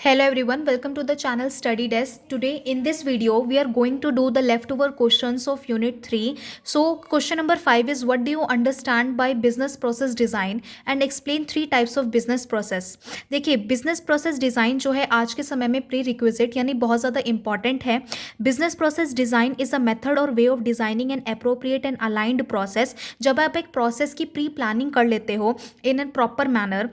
Hello everyone, welcome to the channel Study Desk. Today in this video we are going to do the leftover questions of unit 3. So question number 5 is, what do you understand by business process design and explain three types of business process. देखिए, business process design जो है आज के समय में pre requisite यानी बहुत ज़्यादा इंपॉर्टेंट है. Business process design is a method और way of designing an appropriate and aligned process. जब आप एक प्रोसेस की प्री प्लानिंग कर लेते हो in a proper manner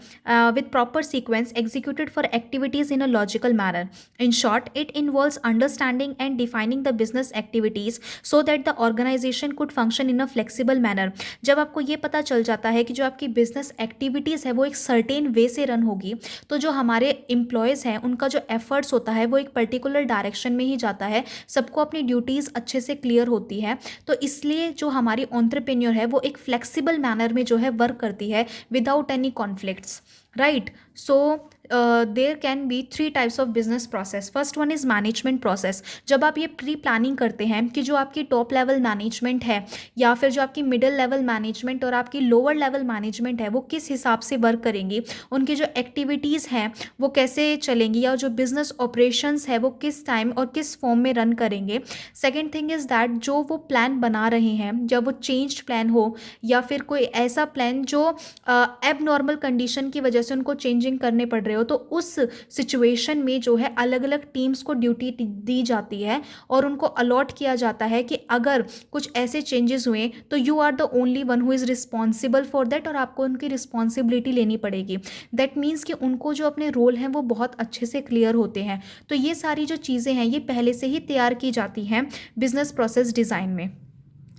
with proper sequence executed for activities in a logical manner. In short, it involves understanding and defining the business activities so that the organization could function in a flexible manner. जब आपको ये पता चल जाता है कि जो आपकी बिजनेस एक्टिविटीज़ है वो एक सर्टेन वे से रन होगी, तो जो हमारे एम्प्लॉयज़ हैं उनका जो एफर्ट्स होता है वो एक पर्टिकुलर डायरेक्शन में ही जाता है, सबको अपनी ड्यूटीज़ अच्छे से क्लियर होती है. तो इसलिए जो हमारी एंटरप्रेन्योर है वो एक फ्लेक्सिबल मैनर में जो है वर्क करती है without any conflicts. Right, so there can be three types of business process. First one is management process. जब आप ये प्री प्लानिंग करते हैं कि जो आपकी टॉप लेवल मैनेजमेंट है या फिर जो आपकी मिडिल लेवल मैनेजमेंट और आपकी लोअर लेवल मैनेजमेंट है वो किस हिसाब से वर्क करेंगी, उनकी जो एक्टिविटीज़ हैं वो कैसे चलेंगी, या जो बिजनेस ऑपरेशंस है वो किस टाइम और किस फॉर्म में रन करेंगे. सेकेंड थिंग इज़ दैट जो वो प्लान बना रहे हैं, जब वो चेंज्ड प्लान हो या फिर कोई ऐसा प्लान जो एब नॉर्मल कंडीशन की वजह से उनको चेंजिंग करने पड़ रहे हो, तो उस सिचुएशन में जो है अलग अलग टीम्स को ड्यूटी दी जाती है और उनको अलॉट किया जाता है कि अगर कुछ ऐसे चेंजेस हुए तो you are the only one who is responsible for that, और आपको उनकी रिस्पॉन्सिबिलिटी लेनी पड़ेगी. दैट मीन्स कि उनको जो अपने रोल हैं वो बहुत अच्छे से क्लियर होते हैं. तो ये सारी जो चीज़ें हैं ये पहले से ही तैयार की जाती हैं बिजनेस प्रोसेस डिज़ाइन में.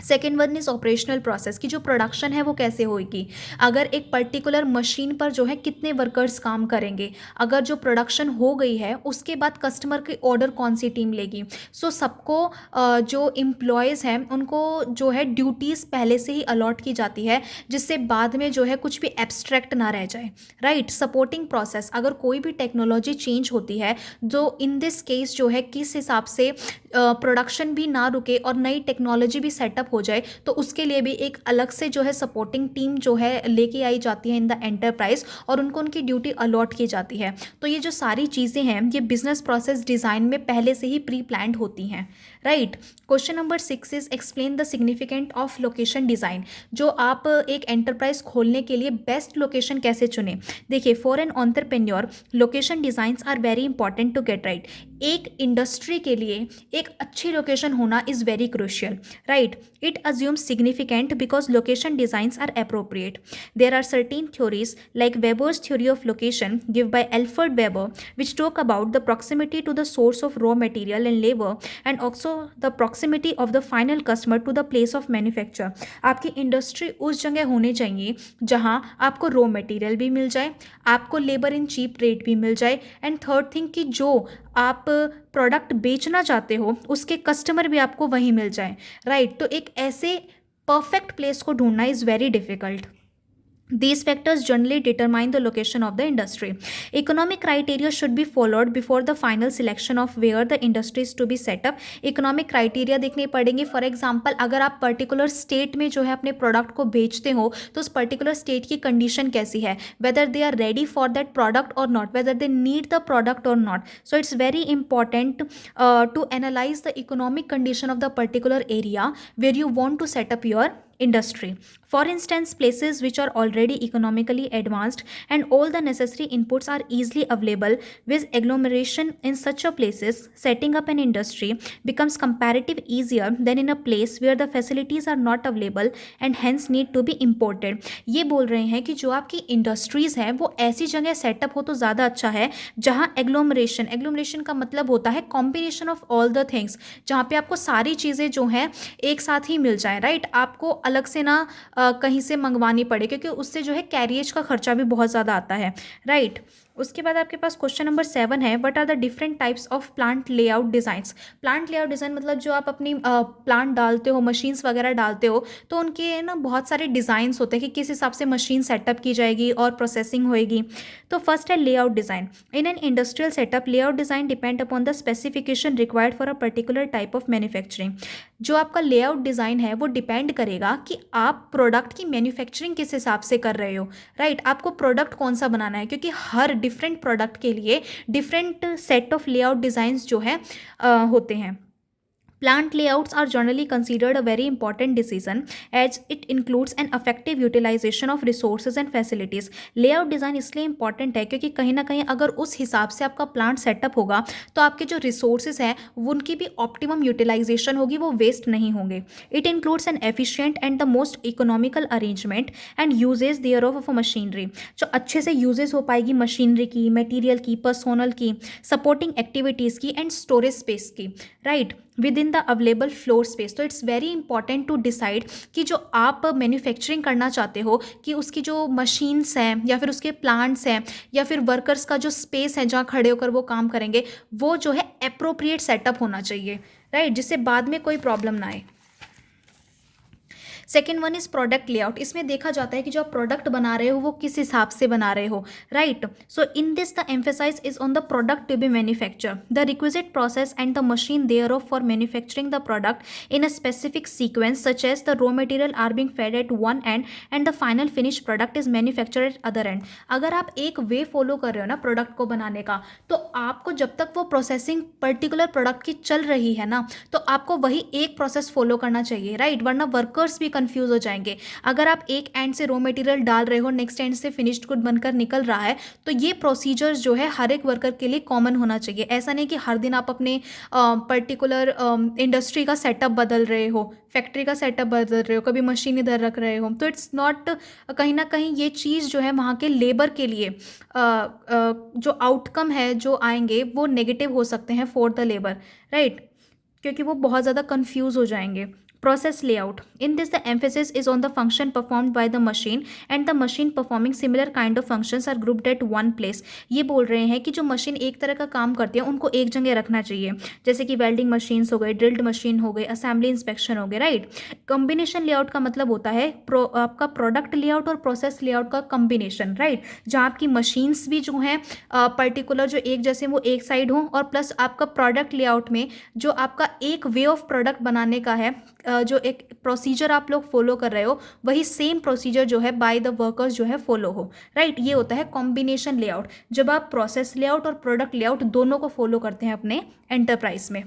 Second one is operational process की जो प्रोडक्शन है वो कैसे होगी, अगर एक पर्टिकुलर मशीन पर जो है कितने वर्कर्स काम करेंगे, अगर जो प्रोडक्शन हो गई है उसके बाद कस्टमर की ऑर्डर कौन सी टीम लेगी. सो सबको जो एम्प्लॉयज़ हैं उनको जो है ड्यूटीज़ पहले से ही अलॉट की जाती है जिससे बाद में जो है कुछ भी एब्स्ट्रैक्ट ना रह जाए. राइट. सपोर्टिंग प्रोसेस, अगर कोई भी टेक्नोलॉजी चेंज होती है जो इन दिस केस जो है किस हिसाब से प्रोडक्शन भी ना रुके और नई टेक्नोलॉजी भी सेटअप हो जाए, तो उसके लिए भी एक अलग से जो है सपोर्टिंग टीम जो है लेके आई जाती है इन द एंटरप्राइज और उनको उनकी ड्यूटी अलॉट की जाती है. तो ये जो सारी चीज़ें हैं ये बिजनेस प्रोसेस डिज़ाइन में पहले से ही प्री प्लान्ड होती हैं. Right. Question number 6 is explain the significant of location design. जो आप एक एंटरप्राइज खोलने के लिए बेस्ट लोकेशन कैसे चुने. देखिए, for an entrepreneur location designs are very important to get right. एक इंडस्ट्री के लिए एक अच्छी लोकेशन होना is very crucial. Right. It assumes significant because location designs are appropriate. There are certain theories like Weber's theory of location given by Alfred Weber which talk about the proximity to the source of raw material and labor and also the proximity of the final customer to the place of manufacture. आपकी industry उस जगह होनी चाहिए जहाँ आपको raw material भी मिल जाए, आपको लेबर इन चीप रेट भी मिल जाए, एंड थर्ड थिंग कि जो आप प्रोडक्ट बेचना चाहते हो उसके कस्टमर भी आपको वहीं मिल जाए. राइट. तो एक ऐसे परफेक्ट प्लेस को ढूंढना is very difficult. These factors generally determine the location of the industry. Economic criteria should be followed before the final selection of where the industry is to be set up. Economic criteria देखने पड़ेंगे. For example, अगर आप particular state में जो है अपने product को बेचते हो तो उस पर्टिकुलर स्टेट की कंडीशन कैसी है, whether they are ready for that product और not, whether they need the product और not. So it's very important to analyse the economic condition of the particular area where you want to set up your industry. For instance, places which are already economically advanced and all the necessary inputs are easily available with agglomeration in such a places, setting up an industry becomes comparatively easier than in a place where the facilities are not available and hence need to be imported. ये बोल रहे हैं कि जो आपकी industries हैं वो ऐसी जगह सेटअप हो तो ज़्यादा अच्छा है जहाँ एग्लोमरेशन का मतलब होता है combination of all the things, जहाँ पे आपको सारी चीज़ें जो हैं एक साथ ही मिल जाएँ. राइट. आपको अलग से ना कहीं से मंगवानी पड़े, क्योंकि उससे जो है कैरियज का खर्चा भी बहुत ज़्यादा आता है. राइट. उसके बाद आपके पास क्वेश्चन नंबर 7 है, what are the different types of plant layout designs. Plant layout design मतलब जो आप अपनी प्लांट डालते हो, मशीन्स वगैरह डालते हो, तो उनके ना बहुत सारे डिज़ाइंस होते हैं कि किस हिसाब से मशीन सेटअप की जाएगी और प्रोसेसिंग होएगी. तो फर्स्ट है layout design. In an industrial setup layout design depend upon the specification required for a particular type of manufacturing. जो आपका लेआउट डिज़ाइन है वो डिपेंड करेगा कि आप प्रोडक्ट की मैन्युफैक्चरिंग किस हिसाब से कर रहे हो. राइट. आपको प्रोडक्ट कौन सा बनाना है, क्योंकि हर डिफरेंट प्रोडक्ट के लिए different set of layout designs जो है होते हैं. Plant layouts are generally considered a very important decision as it includes an effective utilization of resources and facilities. Layout design इसलिए important है क्योंकि कहीं ना कहीं अगर उस हिसाब से आपका प्लांट सेटअप होगा तो आपके जो रिसोर्सेज हैं उनकी भी ऑप्टिमम यूटिलाइजेशन होगी, वो वेस्ट नहीं होंगे. It includes an efficient and the most economical arrangement and usages thereof machinery. जो अच्छे से यूजेज हो पाएगी मशीनरी की, मटीरियल की, पर्सोनल की, सपोर्टिंग एक्टिविटीज़ की एंड स्टोरेज स्पेस की, right, within the available floor space. तो it's very important to decide कि जो आप मैन्युफैक्चरिंग करना चाहते हो कि उसकी जो मशीन्स हैं या फिर उसके प्लांट्स हैं या फिर वर्कर्स का जो स्पेस है जहाँ खड़े होकर वो काम करेंगे वो जो है अप्रोप्रिएट सेटअप होना चाहिए, राइट, जिससे बाद में कोई प्रॉब्लम ना आए. Second one is product layout. इसमें देखा जाता है कि जो आप प्रोडक्ट बना रहे हो वो किस हिसाब से बना रहे हो, right. So in this the emphasise is on the product to be manufacture, the requisite process and the machine thereof for manufacturing the product in a specific sequence such as the raw material are being fed at one end and the final finish product is manufactured at other end. अगर आप एक वे follow कर रहे हो ना product को बनाने का, तो आपको जब तक वो प्रोसेसिंग पर्टिकुलर प्रोडक्ट की चल रही है ना, तो आपको वही एक प्रोसेस फॉलो करना चाहिए, राइट, वरना वर्कर्स भी कंफ्यूज हो जाएंगे. अगर आप एक एंड से रॉ मटेरियल डाल रहे हो, नेक्स्ट एंड से फिनिश्ड गुड बनकर निकल रहा है, तो ये प्रोसीजर जो है हर एक वर्कर के लिए कॉमन होना चाहिए. ऐसा नहीं कि हर दिन आप अपने पर्टिकुलर इंडस्ट्री का सेटअप बदल रहे हो, फैक्ट्री का सेटअप बदल रहे हो, कभी मशीन इधर रख रहे हो, तो इट्स नॉट, कहीं ना कहीं ये चीज़ जो है वहाँ के लेबर के लिए जो आउटकम है जो आएंगे वो नेगेटिव हो सकते हैं फॉर द लेबर, राइट, क्योंकि वो बहुत ज़्यादा कंफ्यूज हो जाएंगे. Process layout. In this, the emphasis is on the function performed by the machine and the machine performing similar kind of functions are grouped at one place. ये बोल रहे हैं कि जो मशीन एक तरह का काम करती है उनको एक जगह रखना चाहिए, जैसे कि वेल्डिंग मशीन्स हो गए, ड्रिल्ड मशीन हो गई, असेंबली इंस्पेक्शन हो गए, राइट. कॉम्बिनेशन लेआउट का मतलब होता है आपका प्रोडक्ट लेआउट और प्रोसेस लेआउट का कॉम्बिनेशन, राइट, जहाँ आपकी मशीन्स भी जो हैं पर्टिकुलर जो एक जैसे वो एक साइड हो और प्लस आपका प्रोडक्ट लेआउट में जो आपका एक वे ऑफ प्रोडक्ट बनाने का है, जो एक प्रोसीजर आप लोग फॉलो कर रहे हो वही सेम प्रोसीजर जो है बाय द वर्कर्स जो है फॉलो हो, राइट. ये होता है कॉम्बिनेशन लेआउट, जब आप प्रोसेस लेआउट और प्रोडक्ट लेआउट दोनों को फॉलो करते हैं अपने एंटरप्राइज में.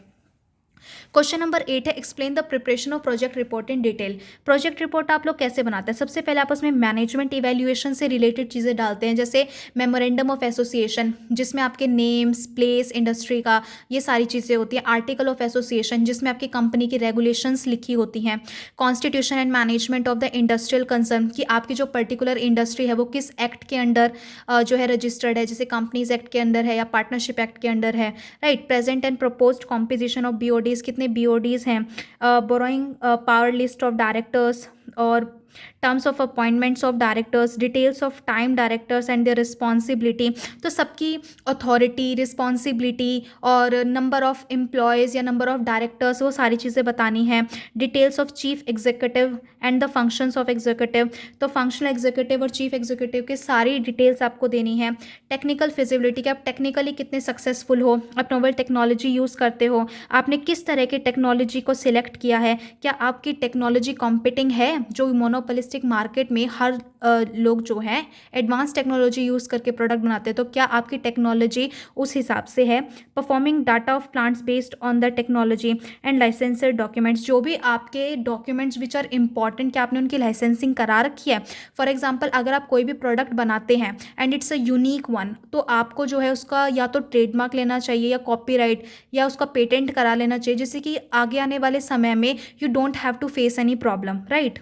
क्वेश्चन नंबर 8 है explain the preparation of project report in detail. Project report आप लोग कैसे बनाते हैं? सबसे पहले आप उसमें मैनेजमेंट इवैल्यूएशन से रिलेटेड चीज़ें डालते हैं, जैसे मेमोरेंडम ऑफ एसोसिएशन जिसमें आपके नेम्स, प्लेस, इंडस्ट्री का ये सारी चीज़ें होती हैं. आर्टिकल ऑफ एसोसिएशन जिसमें आपकी कंपनी की रेगुलेशंस लिखी होती हैं. Constitution and management of the industrial concern कि आपकी जो पर्टिकुलर इंडस्ट्री है वो किस एक्ट के अंडर जो है रजिस्टर्ड है, जैसे कंपनीज एक्ट के अंदर है या पार्टनरशिप एक्ट के अंदर है, right. Present and proposed composition of BODs, कितने बीओडीज हैं, borrowing power list of directors और terms of appointments of directors, details of time directors and their responsibility. तो सबकी अथॉरिटी, रिस्पॉन्सिबिलिटी और नंबर ऑफ एम्प्लॉयज़ या नंबर ऑफ डायरेक्टर्स वो सारी चीज़ें बतानी है. Details of chief executive and the functions of executive, तो फंक्शनल एग्जीक्यूटिव और चीफ एग्जीक्यूटिव की सारी डिटेल्स आपको देनी है. टेक्निकल फिजिबिलिटी कि आप टेक्निकली कितने सक्सेसफुल हो, आप नोवेल टेक्नोलॉजी यूज़ करते हो, आपने किस तरह की टेक्नोलॉजी को सिलेक्ट किया है, क्या आपकी टेक्नोलॉजी कॉम्पिटिंग है. जो मोनोपोलिस्टिक मार्केट में हर लोग जो हैं एडवांस टेक्नोलॉजी यूज़ करके प्रोडक्ट बनाते हैं, तो क्या आपकी टेक्नोलॉजी उस हिसाब से है. Performing data of plants based on the technology and licensed documents, जो भी आपके डॉक्यूमेंट्स विच आर इंपॉर्टेंट, क्या आपने उनकी लाइसेंसिंग करा रखी है. फॉर एग्जांपल अगर आप कोई भी प्रोडक्ट बनाते हैं and it's a unique one, तो आपको जो है उसका या तो ट्रेडमार्क लेना चाहिए या कॉपीराइट या उसका पेटेंट करा लेना चाहिए, जिससे कि आगे आने वाले समय में you don't have to face any problem, right.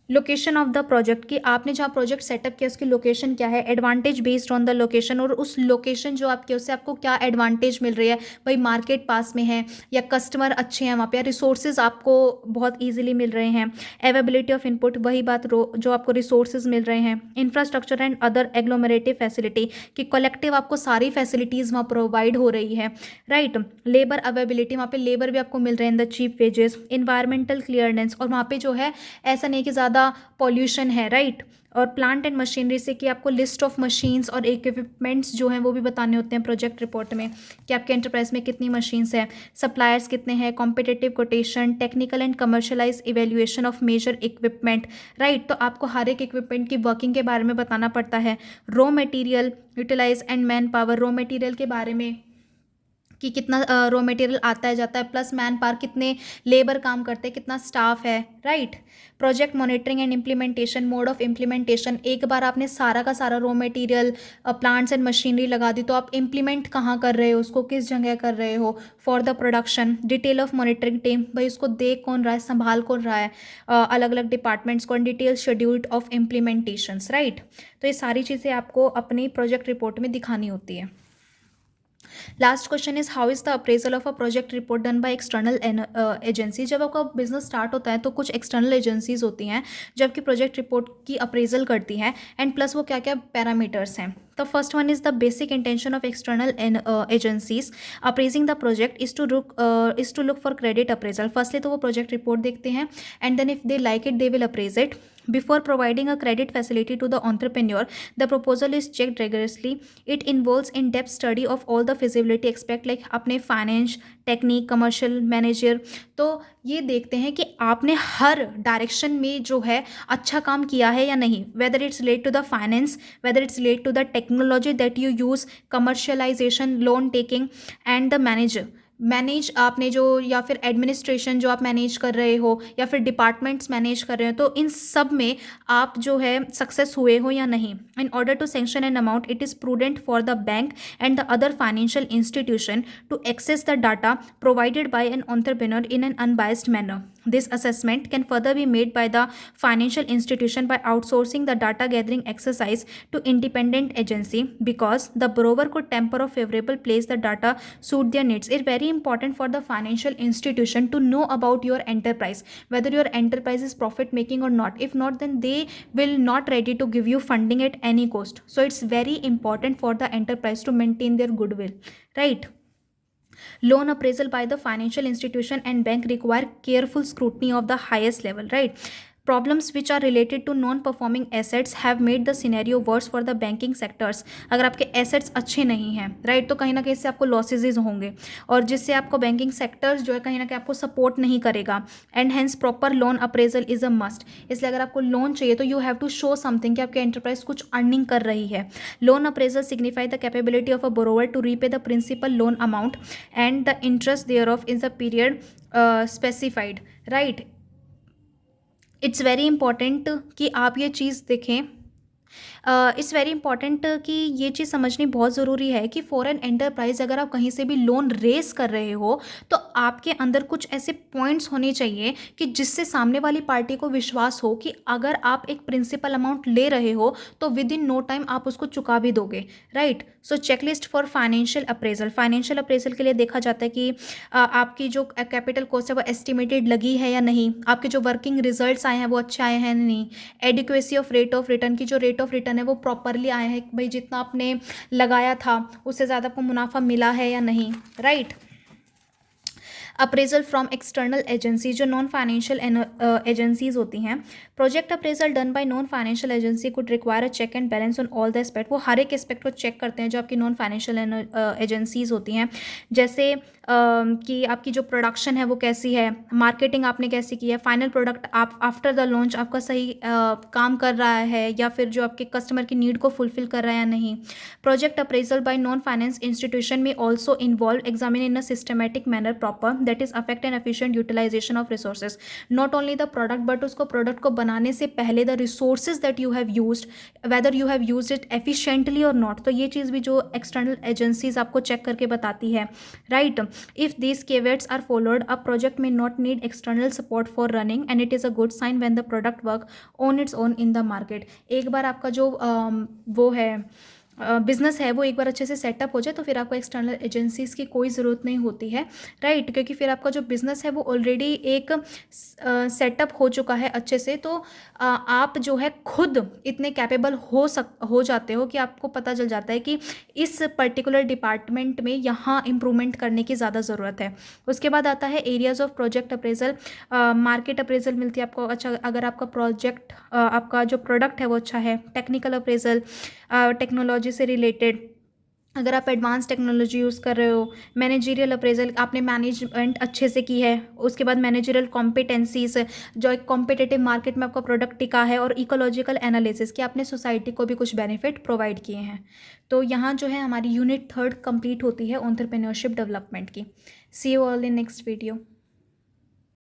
Location of the project कि आपने जहाँ प्रोजेक्ट सेटअप किया उसकी लोकेशन क्या है. Advantage based on the location, और उस लोकेशन जो आपके उससे आपको क्या एडवांटेज मिल रही है, भाई मार्केट पास में है या कस्टमर अच्छे हैं वहाँ पे, या रिसोर्सेज आपको बहुत इजीली मिल रहे हैं. अवेलेबिलिटी ऑफ इनपुट, वही बात जो आपको रिसोर्सेज मिल रहे हैं. इंफ्रास्ट्रक्चर एंड अदर एग्लोमरेटिव फैसिलिटी कि कलेक्टिव आपको सारी फैसिलिटीज़ वहाँ प्रोवाइड हो रही है, राइट. लेबर अवेलेबिलिटी, वहाँ पे लेबर भी आपको मिल रहे हैं in the cheap wages. Environmental clearance, और वहाँ पे जो है ऐसा नहीं कि ज़्यादा ज़्यादा पॉल्यूशन है, राइट। और प्लांट एंड मशीनरी से कि आपको लिस्ट ऑफ मशीन्स और इक्विपमेंट्स जो हैं वो भी बताने होते हैं प्रोजेक्ट रिपोर्ट में, कि आपके एंटरप्राइज में कितनी मशीन्स हैं, सप्लायर्स कितने हैं, competitive quotation, technical and commercialise evaluation of major equipment, right. तो आपको हर एक इक्विपमेंट की वर्किंग के बारे में बताना पड़ता है। Raw material utilise and manpower, raw material के बारे में कि कितना रॉ मटेरियल आता है जाता है, प्लस मैन पावर कितने लेबर काम करते हैं, कितना स्टाफ है, right. Project monitoring and implementation, mode of implementation, एक बार आपने सारा का सारा raw material plants and machinery लगा दी तो आप इम्प्लीमेंट कहाँ कर रहे हो, उसको किस जगह कर रहे हो for the production. Detail of monitoring team, भाई उसको देख कौन रहा है, संभाल कौन रहा है अलग अलग डिपार्टमेंट्स को। Detail scheduled of implementations, right. तो ये सारी चीज़ें आपको अपनी प्रोजेक्ट रिपोर्ट में दिखानी होती है। Last question is how is the appraisal of a project report done by external agency. जब आपका बिजनेस स्टार्ट होता है तो कुछ एक्सटर्नल एजेंसीज होती हैं जो आपकी प्रोजेक्ट रिपोर्ट की अप्रेजल करती हैं, एंड प्लस वो क्या क्या पैरामीटर्स हैं। The first one is the basic intention of external agencies appraising the project is to look for credit appraisal. Firstly तो वो project report देखते हैं, and then if they like it they will appraise it. Before providing a credit facility to the entrepreneur, the proposal is checked rigorously. It involves in-depth study of all the feasibility aspect like अपने finance, technique, commercial manager. तो ये देखते हैं कि आपने हर direction में जो है अच्छा काम किया है या नहीं, whether it's relate to the finance, whether it's relate to the technology that you use, commercialisation, loan taking and the manage आपने जो, या फिर एडमिनिस्ट्रेशन जो आप मैनेज कर रहे हो, या फिर डिपार्टमेंट्स मैनेज कर रहे हो, तो इन सब में आप जो है सक्सेस हुए हो या नहीं। In order to sanction an amount it is prudent for the bank and the other financial institution to access the data provided by an entrepreneur in an unbiased manner. This assessment can further be made by the financial institution by outsourcing the data gathering exercise to independent agency, because the borrower could temper or favorable place the data suit their needs. It's very important for the financial institution to know about your enterprise, whether your enterprise is profit making or not. If not, then they will not ready to give you funding at any cost. So it's very important for the enterprise to maintain their goodwill, right? Loan appraisal by the financial institution and bank require careful scrutiny of the highest level, right? Problems which are related to non-performing assets have made the scenario worse for the banking sectors. अगर आपके assets अच्छे नहीं हैं, right, तो कहीं ना कहीं इससे आपको losses होंगे, और जिससे आपको banking sectors जो है कहीं ना कहीं आपको support नहीं करेगा, and hence proper loan appraisal is a must. इसलिए अगर आपको loan चाहिए तो you have to show something कि आपके enterprise कुछ earning कर रही है. Loan appraisal signify the capability of a borrower to repay the principal loan amount and the interest thereof in the period specified, right. It's very important कि आप ये चीज़ देखें, इट्स वेरी इंपॉर्टेंट कि ये चीज़ समझनी बहुत ज़रूरी है कि फॉर एन एंटरप्राइज अगर आप कहीं से भी लोन रेस कर रहे हो तो आपके अंदर कुछ ऐसे पॉइंट्स होने चाहिए कि जिससे सामने वाली पार्टी को विश्वास हो कि अगर आप एक प्रिंसिपल अमाउंट ले रहे हो तो विद इन नो टाइम आप उसको चुका भी दोगे, right. So checklist for financial appraisal, financial appraisal के लिए देखा जाता है कि आपकी जो कैपिटल कॉस्ट है वो एस्टिमेटेड लगी है या नहीं, आपके जो वर्किंग रिजल्ट्स आए हैं वो अच्छे आए हैं नहीं, adequacy of rate of return की जो रेट ऑफ रिटर्न है वो प्रॉपरली आया है, भाई जितना आपने लगाया था उससे ज़्यादा आपको मुनाफा मिला है या नहीं, right. Appraisal from external agency, जो नॉन फाइनेंशियल एजेंसीज होती हैं, project appraisal done by non financial agency could require a check and balance on all the aspect. वो हर एक एस्पेक्ट को चेक करते हैं जो आपकी नॉन फाइनेंशियल एजेंसीज होती हैं, जैसे कि आपकी जो प्रोडक्शन है वो कैसी है, मार्केटिंग आपने कैसी की है, फाइनल प्रोडक्ट आप आफ्टर द लॉन्च आपका सही काम कर रहा है या फिर जो आपके कस्टमर की नीड को फुलफिल कर रहा है या नहीं। Project appraisal by non finance institution में also involve examine in a systematic manner proper that is affect and efficient utilisation of resources, not only the product but उसको प्रोडक्ट को बनाने से पहले the resources that you have used, whether you have used it efficiently और not. तो ये चीज़ भी जो एक्सटर्नल एजेंसीज आपको चेक करके बताती है, right. If these caveats are followed, a project may not need external support for running, and it is a good sign when the product work on its own in the market. एक बार आपका जो वो है business है वो एक बार अच्छे से सेटअप हो जाए तो फिर आपको एक्सटर्नल एजेंसीज़ की कोई ज़रूरत नहीं होती है, राइट? क्योंकि फिर आपका जो बिज़नेस है वो ऑलरेडी एक सेटअप हो चुका है अच्छे से, तो आप जो है खुद इतने कैपेबल हो जाते हो कि आपको पता चल जाता है कि इस पर्टिकुलर डिपार्टमेंट में यहाँ इम्प्रूवमेंट करने की ज़्यादा ज़रूरत है। उसके बाद आता है areas of project appraisal. Market appraisal मिलती है आपको, अच्छा अगर आपका प्रोजेक्ट आपका जो प्रोडक्ट है वो अच्छा है। टेक्निकल अप्रेजल, टेक्नोलॉजी से रिलेटेड, अगर आप एडवांस टेक्नोलॉजी यूज़ कर रहे हो। मैनेजरियल अप्रेजल, आपने मैनेजमेंट अच्छे से की है। उसके बाद मैनेजरियल कॉम्पिटेंसीज, जो एक कॉम्पिटिटिव मार्केट में आपका प्रोडक्ट टिका है। और इकोलॉजिकल एनालिसिस, कि आपने सोसाइटी को भी कुछ बेनिफिट प्रोवाइड किए हैं। तो यहाँ जो है हमारी यूनिट 3 कंप्लीट होती है एंटरप्रेन्योरशिप डेवलपमेंट की। See you all in next video.